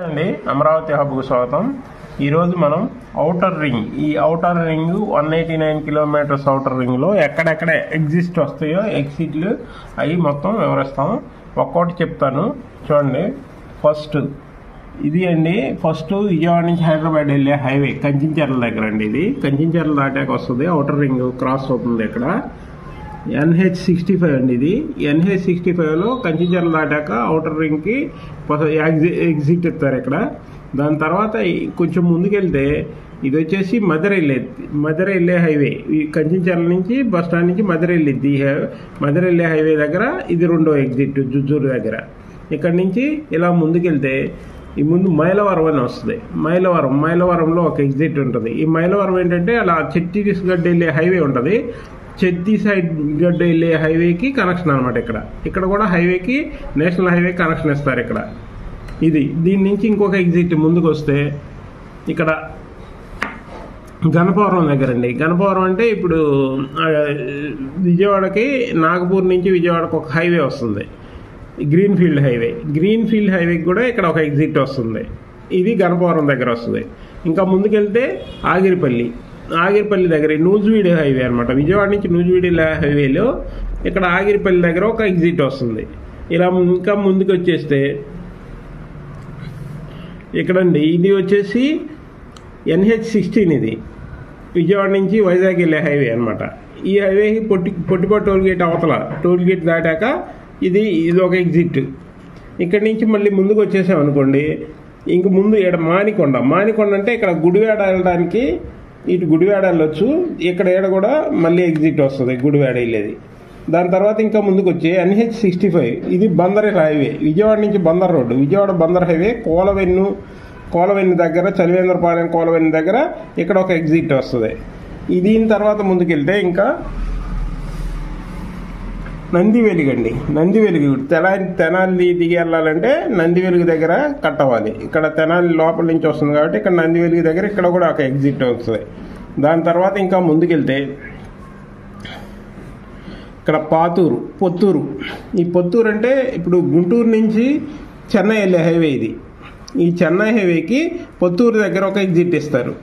అండి అమరావతి హబ్కు స్వాగతం. ఈరోజు మనం ఔటర్ రింగ్, ఈ ఔటర్ రింగ్ 189 కిలోమీటర్స్ ఔటర్ రింగ్లో ఎక్కడెక్కడ ఎగ్జిస్ట్ వస్తాయో ఎగ్జిట్లు అవి మొత్తం వివరిస్తాం. ఒక్కొక్కటి చెప్తాను చూడండి. ఫస్ట్ ఇది అండి, ఫస్ట్ విజయవాడ నుంచి హైదరాబాద్ వెళ్ళే హైవే కంచించర్ల దగ్గర అండి. ఇది కంచించర్ల దాటాక వస్తుంది, ఔటర్ రింగ్ క్రాస్ అవుతుంది. ఇక్కడ NH65 అండి. ఇది NH65లో కంచించర్ల దాటాక ఔటర్ రింగ్కి ఎగ్జిట్ ఇస్తారు ఇక్కడ. దాని తర్వాత కొంచెం ముందుకెళ్తే ఇది వచ్చేసి మధుర వెళ్ళే హైవే. ఈ కంచించర్ల నుంచి బస్ స్టాండ్ నుంచి మధుర వెళ్ళిద్ది. మధుర వెళ్ళే హైవే దగ్గర ఇది రెండో ఎగ్జిట్ జుజ్జూరు దగ్గర. ఇక్కడ నుంచి ఇలా ముందుకెళ్తే ఈ ముందు మైలవరం అని వస్తుంది. మైలవరంలో ఒక ఎగ్జిట్ ఉంటుంది. ఈ మైలవరం ఏంటంటే అలా ఛత్తీస్గఢ్ వెళ్ళే హైవే ఉంటుంది. ఛత్తీస్గఢ్ వెళ్ళే హైవేకి కనెక్షన్ అనమాట. ఇక్కడ కూడా హైవేకి నేషనల్ హైవే కనెక్షన్ ఇస్తారు ఇక్కడ. దీని నుంచి ఇంకొక ఎగ్జిట్ ముందుకు వస్తే ఇక్కడ గణపవరం దగ్గర అండి. గణపవరం అంటే ఇప్పుడు విజయవాడకి, నాగపూర్ నుంచి విజయవాడకు ఒక హైవే వస్తుంది, గ్రీన్ఫీల్డ్ హైవేకి కూడా ఇక్కడ ఒక ఎగ్జిట్ వస్తుంది. ఇది గణపవరం దగ్గర వస్తుంది. ఇంకా ముందుకెళ్తే ఆగిరిపల్లి దగ్గర నూజివీడు హైవే అనమాట. విజయవాడ నుంచి నూజివీడు హైవేలో ఇక్కడ ఆగిరిపల్లి దగ్గర ఒక ఎగ్జిట్ వస్తుంది. ఇలా ఇంకా ముందుకు వచ్చేస్తే ఇక్కడండి ఇది వచ్చేసి NH16. ఇది విజయవాడ నుంచి వైజాగ్ వెళ్ళే హైవే అనమాట. ఈ హైవేకి పొట్టిపాటు టోల్ గేట్ దాటాక ఇది ఒక ఎగ్జిట్. ఇక్కడి నుంచి మళ్ళీ ముందుకు వచ్చేసామనుకోండి, ఇంక ముందు ఇక్కడ మానికొండ అంటే ఇక్కడ గుడివాడ వెళ్ళడానికి, ఇటు గుడివాడ వెళ్ళొచ్చు. ఇక్కడ కూడా మళ్ళీ ఎగ్జిట్ వస్తుంది గుడివాడ వెళ్ళేది. దాని తర్వాత ఇంకా ముందుకు వచ్చి NH65 ఇది బందర్ హైవే. విజయవాడ నుంచి విజయవాడ బందర్ హైవే కోలవెన్ను దగ్గర, చలివేంద్రపాలెం కోలవెన్ను దగ్గర ఇక్కడ ఒక ఎగ్జిట్ వస్తుంది. దీని తర్వాత ముందుకెళ్తే ఇంకా నందివెలుగు తెనాలి దిగి వెళ్ళాలంటే నందివెలుగు దగ్గర కట్ అవ్వాలి. ఇక్కడ తెనాలి లోపల నుంచి వస్తుంది కాబట్టి ఇక్కడ నందివెలుగు దగ్గర ఇక్కడ కూడా ఒక ఎగ్జిట్ వస్తుంది. దాని తర్వాత ఇంకా ముందుకెళ్తే ఇక్కడ పొత్తూరు. ఈ పొత్తూరు అంటే ఇప్పుడు గుంటూరు నుంచి చెన్నై వెళ్ళే హైవే. ఈ చెన్నై హైవేకి పొత్తూరు దగ్గర ఒక ఎగ్జిట్ ఇస్తారు.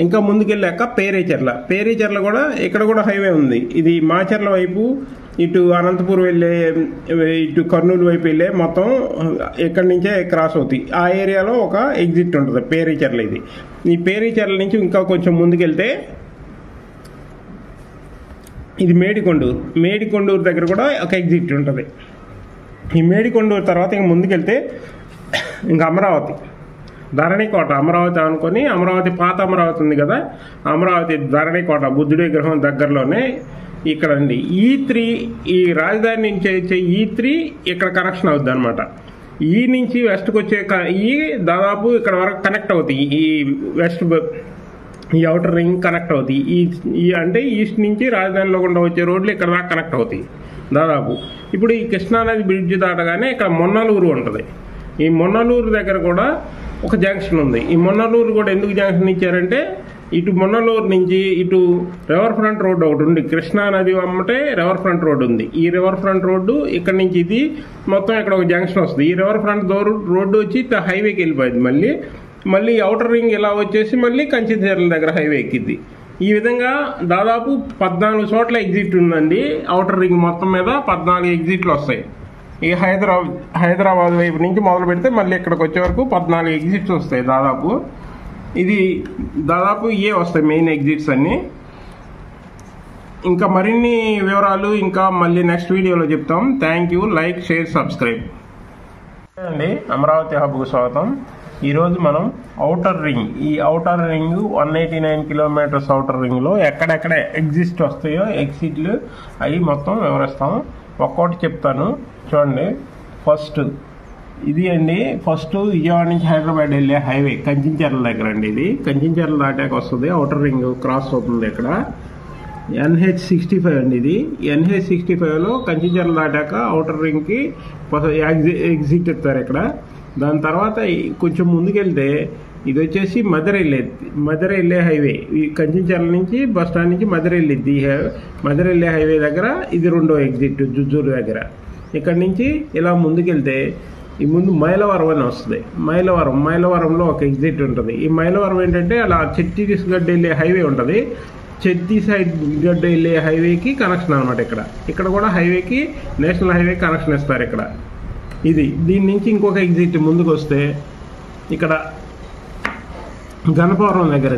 ఇంకా ముందుకెళ్ళాక పేరేచర్ల కూడా ఇక్కడ కూడా హైవే ఉంది. ఇది మాచర్ల వైపు, ఇటు అనంతపూర్ వెళ్ళే, ఇటు కర్నూలు వైపు వెళ్ళే మొత్తం ఇక్కడి నుంచే క్రాస్ అవుతాయి. ఆ ఏరియాలో ఒక ఎగ్జిట్ ఉంటుంది పేరేచర్ల. ఈ పేరేచర్ల నుంచి ఇంకా కొంచెం ముందుకెళ్తే ఇది మేడికొండూరు దగ్గర కూడా ఒక ఎగ్జిట్ ఉంటుంది. ఈ మేడికొండూరు తర్వాత ఇంక ముందుకెళ్తే ఇంకా అమరావతి, ధరణికోట, అమరావతి అనుకొని అమరావతి, పాత అమరావతి ఉంది కదా, అమరావతి ధరణికోట బుద్ధుడి విగ్రహం దగ్గరలోనే ఇక్కడ అండి. E3 ఈ రాజధాని నుంచి వచ్చే E3 ఇక్కడ కనెక్షన్ అవుద్ది అనమాట. ఈ నుంచి వెస్ట్కి వచ్చే దాదాపు ఇక్కడ వరకు కనెక్ట్ అవుతాయి. ఈ ఔటర్ రింగ్ కనెక్ట్ అవుతాయి. ఈ అంటే ఈస్ట్ నుంచి రాజధానిలో గుండా వచ్చే రోడ్లు ఇక్కడ దాకా కనెక్ట్ అవుతాయి దాదాపు. ఇప్పుడు ఈ కృష్ణానది బ్రిడ్జ్ దాటగానే ఇక్కడ మొన్నలూరు ఉంటుంది. ఈ మొన్నలూరు దగ్గర కూడా ఒక జంక్షన్ ఉంది. ఈ మొన్నలూరు కూడా ఎందుకు జంక్షన్ ఇచ్చారంటే, ఇటు మొన్నలూరు నుంచి ఇటు రివర్ ఫ్రంట్ రోడ్డు ఒకటి ఉంది. కృష్ణానది అమ్మటే రివర్ ఫ్రంట్ రోడ్డు ఉంది. ఈ రివర్ ఫ్రంట్ రోడ్డు ఇక్కడ నుంచి ఇది మొత్తం ఇక్కడ ఒక జంక్షన్ వస్తుంది. ఈ రివర్ ఫ్రంట్ రోడ్డు వచ్చి హైవేకి వెళ్ళిపోయింది. మళ్ళీ ఔటర్ రింగ్ ఇలా వచ్చేసి మళ్ళీ కంచించర్ల దగ్గర హైవే ఎక్కింది. ఈ విధంగా దాదాపు 14 చోట్ల ఎగ్జిట్ ఉందండి. ఔటర్ రింగ్ మొత్తం మీద 14 ఎగ్జిట్లు వస్తాయి. ఈ హైదరాబాద్ వైపు నుంచి మొదలు పెడితే మళ్ళీ ఇక్కడికి వచ్చే వరకు 14 ఎగ్జిట్స్ వస్తాయి దాదాపు. ఇవే వస్తాయి మెయిన్ ఎగ్జిట్స్ అన్ని. ఇంకా మరిన్ని వివరాలు ఇంకా మళ్ళీ నెక్స్ట్ వీడియోలో చెప్తాం. Thank you. Like, share, subscribe అండి. అమరావతి హబ్కు స్వాగతం. ఈరోజు మనం ఔటర్ రింగ్, ఈ ఔటర్ రింగ్ 189 కిలోమీటర్స్ ఔటర్ రింగ్లో ఎక్కడెక్కడ ఎగ్జిస్ట్ వస్తాయో ఎగ్జిట్లు అవి మొత్తం వివరిస్తాం. ఒక్కొక్కటి చెప్తాను చూడండి. ఫస్ట్ ఇది అండి, ఫస్ట్ విజయవాడ నుంచి హైదరాబాద్ వెళ్ళే హైవే కంచించర్ల దగ్గర అండి. ఇది కంచించర్ల దాటాక వస్తుంది, ఔటర్ రింగ్ క్రాస్ అవుతుంది. ఇక్కడ NH65 అండి. ఇది NH65లో కంచించర్ల దాటాక ఔటర్ రింగ్కి ఎగ్జిట్ ఇస్తారు ఇక్కడ. దాని తర్వాత కొంచెం ముందుకెళ్తే ఇది వచ్చేసి మధుర వెళ్ళే హైవే. ఈ కంచించర్ల నుంచి బస్ స్టాండ్ నుంచి మధుర వెళ్ళే హైవే దగ్గర ఇది రెండో ఎగ్జిట్ జుజ్జూరు దగ్గర. ఇక్కడ నుంచి ఇలా ముందుకెళ్తే ఈ ముందు మైలవరం అని వస్తుంది. మైలవరంలో ఒక ఎగ్జిట్ ఉంటుంది. ఈ మైలవరం ఏంటంటే అలా ఛత్తీస్గఢ్ వెళ్ళే హైవే ఉంటుంది. ఛత్తీస్గఢ్ వెళ్ళే హైవేకి కనెక్షన్ అనమాట. ఇక్కడ కూడా హైవేకి నేషనల్ హైవే కనెక్షన్ ఇస్తారు ఇక్కడ. దీని నుంచి ఇంకొక ఎగ్జిట్ ముందుకు వస్తే ఇక్కడ గణపవరం దగ్గర